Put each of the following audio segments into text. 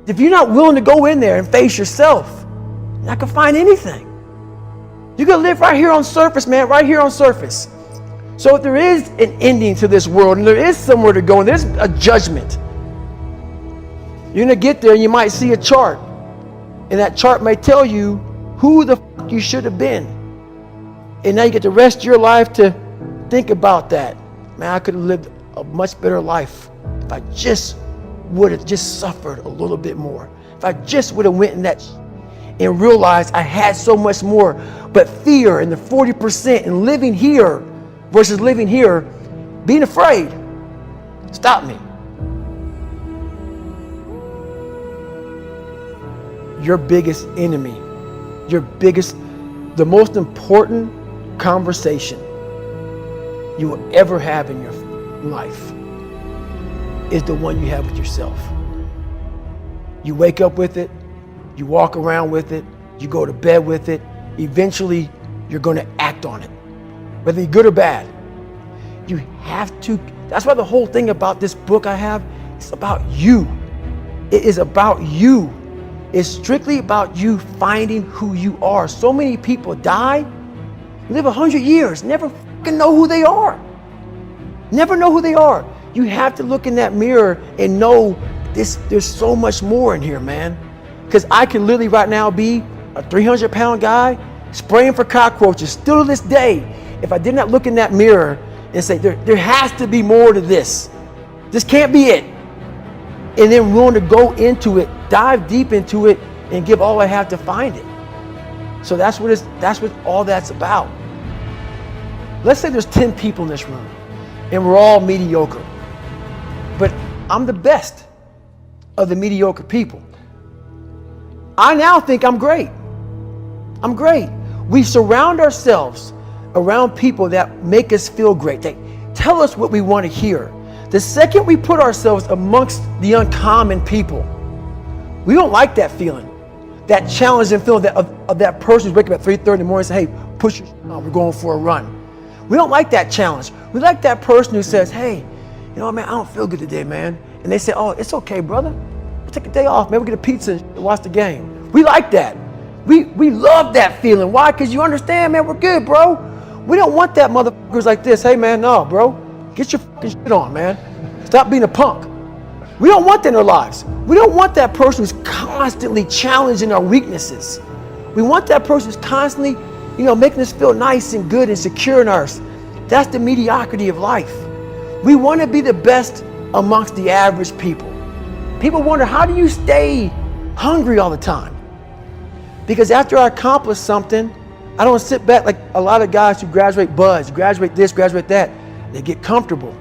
If you're not willing to go in there and face yourself, you're not going to find anything. You're going to live right here on surface, man, right here on surface. So if there is an ending to this world and there is somewhere to go and there's a judgment, you're going to get there and you might see a chart. And that chart may tell you who the fuck you should have been. And now you get the rest of your life to think about that. Man, I could have lived a much better life if I just would have just suffered a little bit more. If I just would have went in that and realized I had so much more. But fear and the 40% and living here versus living here, being afraid, stop me. Your biggest enemy, the most important conversation you will ever have in your life is the one you have with yourself. You wake up with it, you walk around with it, you go to bed with it. Eventually, you're going to act on it, whether you're good or bad. You have to. That's why the whole thing about this book I have, it's about you. It is about you. It's strictly about you finding who you are. So many people die, live 100 years, never fucking know who they are. Never know who they are. You have to look in that mirror and know there's so much more in here, man. Because I can literally right now be a 300-pound guy spraying for cockroaches still to this day if I did not look in that mirror and say, there has to be more to this. This can't be it. And then willing to go into it, dive deep into it, and give all I have to find it. So that's what all that's about. Let's say there's 10 people in this room and we're all mediocre. But I'm the best of the mediocre people. I now think I'm great. I'm great. We surround ourselves around people that make us feel great. They tell us what we want to hear. The second we put ourselves amongst the uncommon people, we don't like that feeling, that challenging feeling of that person who's waking up at 3:30 in the morning and say, hey, push your shit on, we're going for a run. We don't like that challenge. We like that person who says, hey, you know what, man, I don't feel good today, man. And they say, oh, it's okay, brother. We'll take a day off, man. We'll get a pizza and watch the game. We like that. We love that feeling. Why? Because you understand, man, we're good, bro. We don't want that motherfuckers like this. Hey, man, no, bro. Get your fucking shit on, man. Stop being a punk. We don't want that in our lives. We don't want that person who's constantly challenging our weaknesses. We want that person who's constantly, making us feel nice and good and secure in ours. That's the mediocrity of life. We want to be the best amongst the average people. People wonder, how do you stay hungry all the time? Because after I accomplish something, I don't sit back like a lot of guys who graduate buds, graduate this, graduate that. They get comfortable.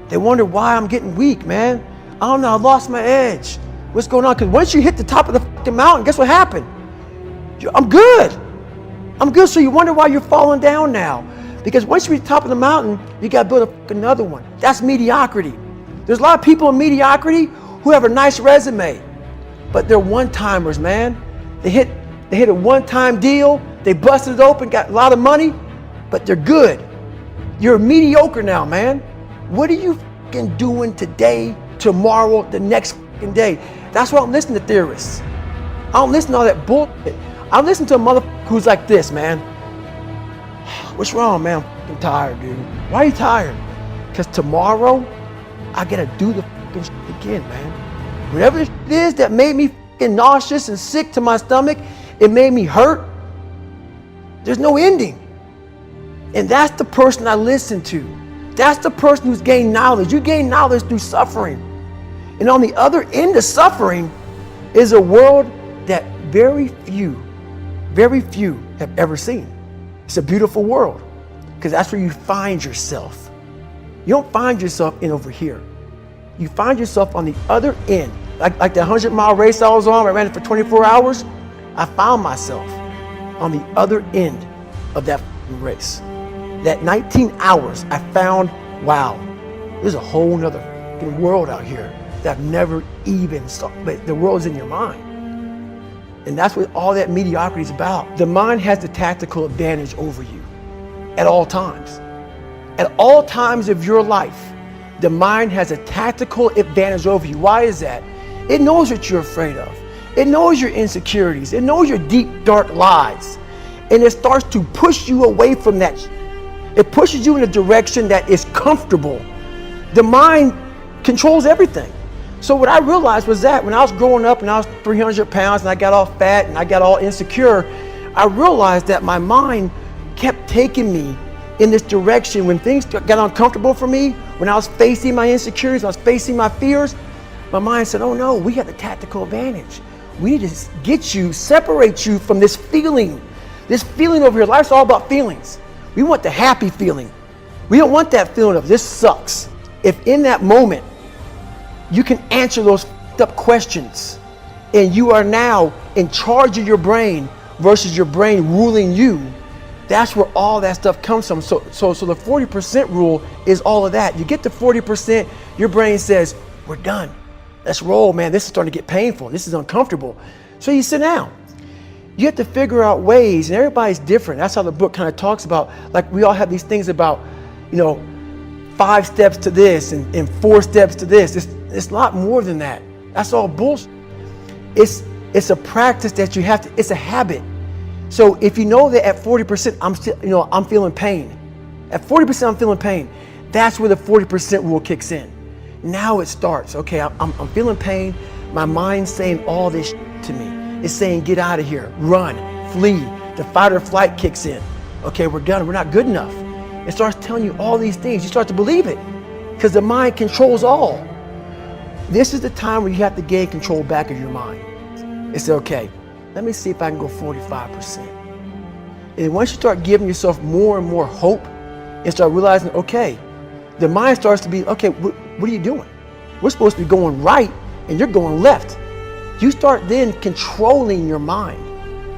They wonder why I'm getting weak, man. I don't know, I lost my edge. What's going on? Because once you hit the top of the fucking mountain, guess what happened? I'm good. I'm good, so you wonder why you're falling down now. Because once you reach the top of the mountain, you got to build another one. That's mediocrity. There's a lot of people in mediocrity who have a nice resume, but they're one-timers, man. They hit a one-time deal, they busted it open, got a lot of money, but they're good. You're mediocre now, man. What are you fucking doing today, tomorrow, the next fucking day? That's why I'm listening to theorists. I don't listen to all that bullshit. I listen to a motherfucker who's like this, man. What's wrong, man? I'm fucking tired, dude. Why are you tired? Because tomorrow, I gotta do the fucking shit again, man. Whatever the shit is that made me fucking nauseous and sick to my stomach, it made me hurt. There's no ending. And that's the person I listen to. That's the person who's gained knowledge. You gain knowledge through suffering. And on the other end of suffering is a world that very few have ever seen. It's a beautiful world because that's where you find yourself. You don't find yourself in over here. You find yourself on the other end. Like the 100-mile race I was on, I ran it for 24 hours. I found myself on the other end of that race. That 19 hours, I found, wow, there's a whole nother world out here that I've never even saw. But the world's in your mind. And that's what all that mediocrity is about. The mind has the tactical advantage over you at all times. At all times of your life, the mind has a tactical advantage over you. Why is that? It knows what you're afraid of. It knows your insecurities. It knows your deep, dark lies. And it starts to push you away from that. It pushes you in a direction that is comfortable. The mind controls everything. So what I realized was that when I was growing up and I was 300 pounds and I got all fat and I got all insecure, I realized that my mind kept taking me in this direction. When things got uncomfortable for me, when I was facing my insecurities, when I was facing my fears, my mind said, oh no, we have the tactical advantage. We need to get you, separate you from this feeling over here. Life's all about feelings. We want the happy feeling. We don't want that feeling of this sucks. If in that moment, you can answer those up questions and you are now in charge of your brain versus your brain ruling you, that's where all that stuff comes from. So the 40% rule is all of that. You get to 40%, your brain says, we're done. Let's roll, man. This is starting to get painful. This is uncomfortable. So you sit down. You have to figure out ways, and everybody's different. That's how the book kind of talks about, like we all have these things about, 5 steps to this and 4 steps to this. It's a lot more than that. That's all bullshit. It's a practice that you have to, it's a habit. So if you know that at 40%, I'm feeling pain. At 40%, I'm feeling pain. That's where the 40% rule kicks in. Now it starts. Okay, I'm feeling pain. My mind's saying all this to me. It's saying, get out of here, run, flee. The fight or flight kicks in. Okay, we're done. We're not good enough. It starts telling you all these things. You start to believe it because the mind controls all. This is the time where you have to gain control back of your mind. It's okay, let me see if I can go 45%. And once you start giving yourself more and more hope and start realizing, okay, the mind starts to be, okay, what are you doing? We're supposed to be going right and you're going left. You start then controlling your mind.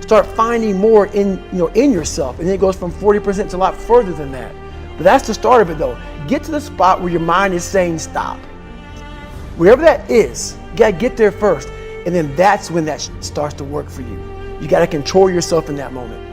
Start finding more in yourself. And then it goes from 40% to a lot further than that. But that's the start of it though. Get to the spot where your mind is saying stop. Wherever that is, you gotta get there first. And then that's when that starts to work for you. You gotta control yourself in that moment.